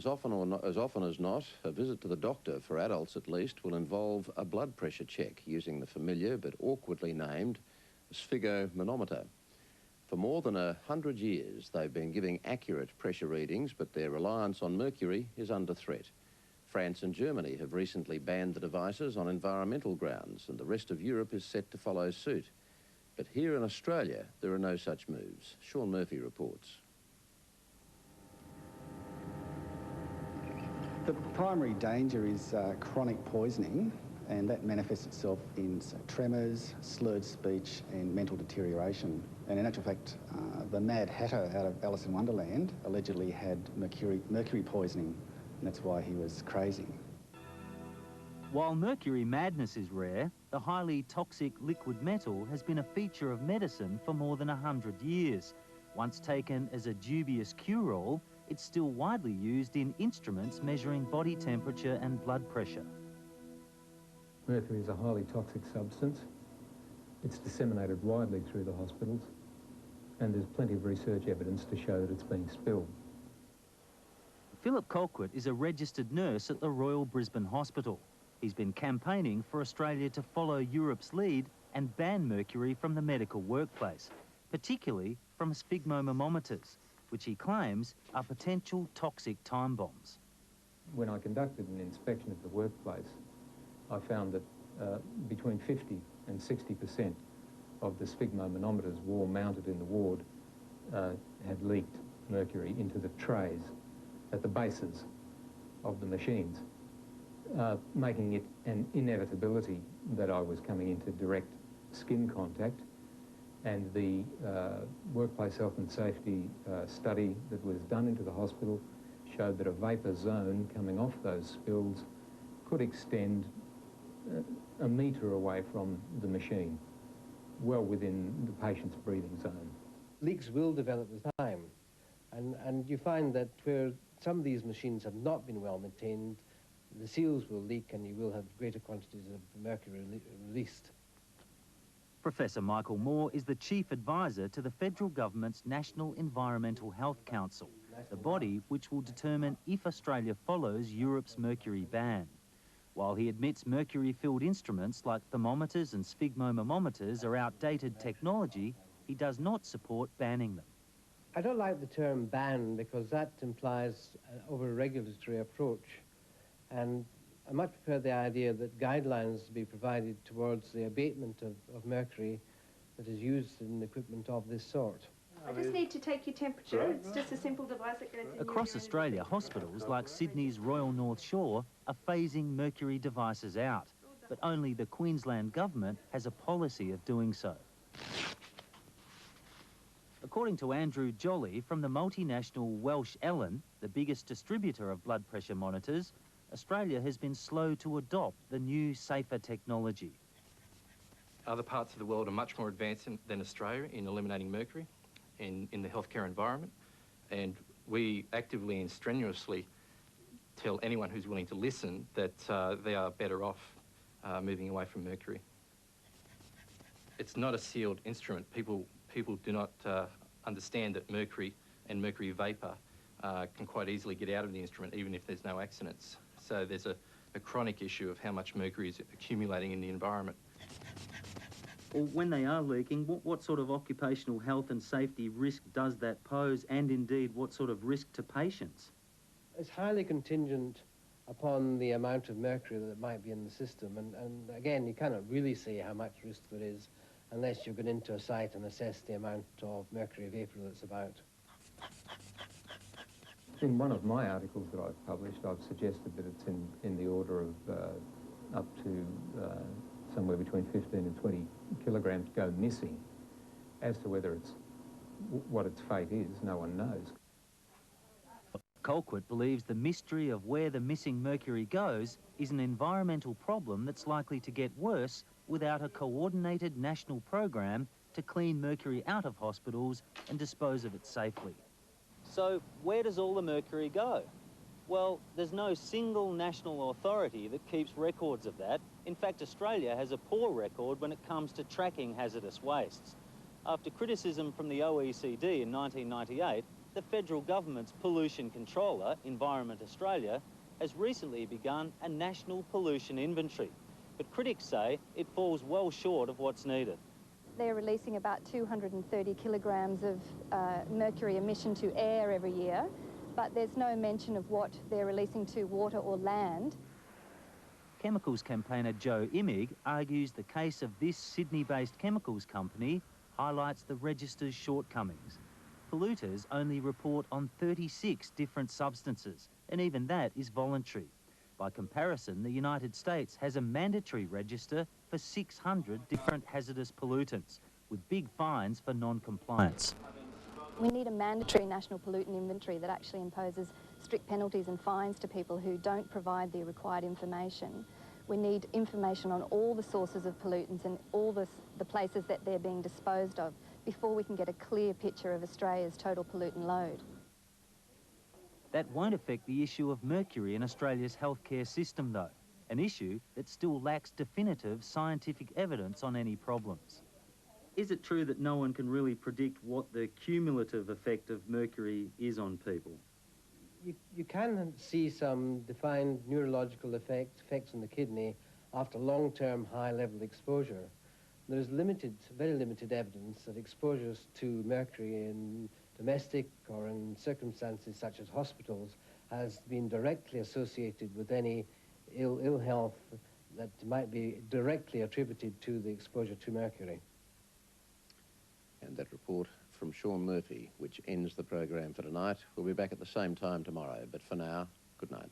As often as not, a visit to the doctor, for adults at least, will involve a blood pressure check using the familiar but awkwardly named sphygmomanometer. For more than 100 years, they've been giving accurate pressure readings, but their reliance on mercury is under threat. France and Germany have recently banned the devices on environmental grounds, and the rest of Europe is set to follow suit. But here in Australia, there are no such moves. Sean Murphy reports. The primary danger is chronic poisoning, and that manifests itself in tremors, slurred speech and mental deterioration. And in actual fact, the Mad Hatter out of Alice in Wonderland allegedly had mercury poisoning, and that's why he was crazy. While mercury madness is rare, the highly toxic liquid metal has been a feature of medicine for more than 100 years. Once taken as a dubious cure-all, it's still widely used in instruments measuring body temperature and blood pressure. Mercury is a highly toxic substance. It's disseminated widely through the hospitals, and there's plenty of research evidence to show that it's being spilled. Philip Colquitt is a registered nurse at the Royal Brisbane Hospital. He's been campaigning for Australia to follow Europe's lead and ban mercury from the medical workplace, particularly from sphygmomanometers, which he claims are potential toxic time bombs. When I conducted an inspection of the workplace, I found that between 50 and 60% of the sphygmomanometers mounted in the ward had leaked mercury into the trays at the bases of the machines, making it an inevitability that I was coming into direct skin contact. And the workplace health and safety study that was done into the hospital showed that a vapour zone coming off those spills could extend a metre away from the machine, well within the patient's breathing zone. Leaks will develop with time, and you find that where some of these machines have not been well maintained, the seals will leak and you will have greater quantities of mercury released. Professor Michael Moore is the chief advisor to the federal government's National Environmental Health Council, the body which will determine if Australia follows Europe's mercury ban. While he admits mercury-filled instruments like thermometers and sphygmomanometers are outdated technology, he does not support banning them. I don't like the term ban because that implies an over-regulatory approach, and I much prefer the idea that guidelines be provided towards the abatement of mercury that is used in equipment of this sort. I just need to take your temperature. It's just a simple device that goes in. Across Australia, hospitals like Sydney's Royal North Shore are phasing mercury devices out, but only the Queensland government has a policy of doing so. According to Andrew Jolly from the multinational Welsh Ellen, the biggest distributor of blood pressure monitors, Australia has been slow to adopt the new, safer technology. Other parts of the world are much more advanced than Australia in eliminating mercury in the healthcare environment, and we actively and strenuously tell anyone who's willing to listen that they are better off moving away from mercury. It's not a sealed instrument. People do not understand that mercury and mercury vapour can quite easily get out of the instrument even if there's no accidents. So there's a chronic issue of how much mercury is accumulating in the environment. Well, when they are leaking, what sort of occupational health and safety risk does that pose, and indeed what sort of risk to patients? It's highly contingent upon the amount of mercury that might be in the system, and again, you cannot really say how much risk there is unless you get into a site and assess the amount of mercury vapour that's about. In one of my articles that I've published, I've suggested that it's in the order of up to somewhere between 15 and 20 kilograms go missing. As to whether what its fate is, no one knows. Colquitt believes the mystery of where the missing mercury goes is an environmental problem that's likely to get worse without a coordinated national program to clean mercury out of hospitals and dispose of it safely. So where does all the mercury go? Well, there's no single national authority that keeps records of that. In fact, Australia has a poor record when it comes to tracking hazardous wastes. After criticism from the OECD in 1998, The federal government's pollution controller, Environment Australia, has recently begun a national pollution inventory. But critics say it falls well short of what's needed. They're releasing about 230 kilograms of mercury emission to air every year, but there's no mention of what they're releasing to water or land. Chemicals campaigner Joe Immig argues the case of this Sydney-based chemicals company highlights the register's shortcomings. Polluters only report on 36 different substances, and even that is voluntary. By comparison, the United States has a mandatory register for 600 different hazardous pollutants, with big fines for non-compliance. We need a mandatory national pollutant inventory that actually imposes strict penalties and fines to people who don't provide the required information. We need information on all the sources of pollutants and all the places that they're being disposed of before we can get a clear picture of Australia's total pollutant load. That won't affect the issue of mercury in Australia's healthcare system, though, an issue that still lacks definitive scientific evidence on any problems. Is it true that no one can really predict what the cumulative effect of mercury is on people? You can see some defined neurological effects on the kidney after long-term high-level exposure. There is very limited evidence that exposures to mercury in domestic or in circumstances such as hospitals has been directly associated with any ill health that might be directly attributed to the exposure to mercury. And that report from Sean Murphy, which ends the program for tonight. We'll be back at the same time tomorrow, but for now, good night.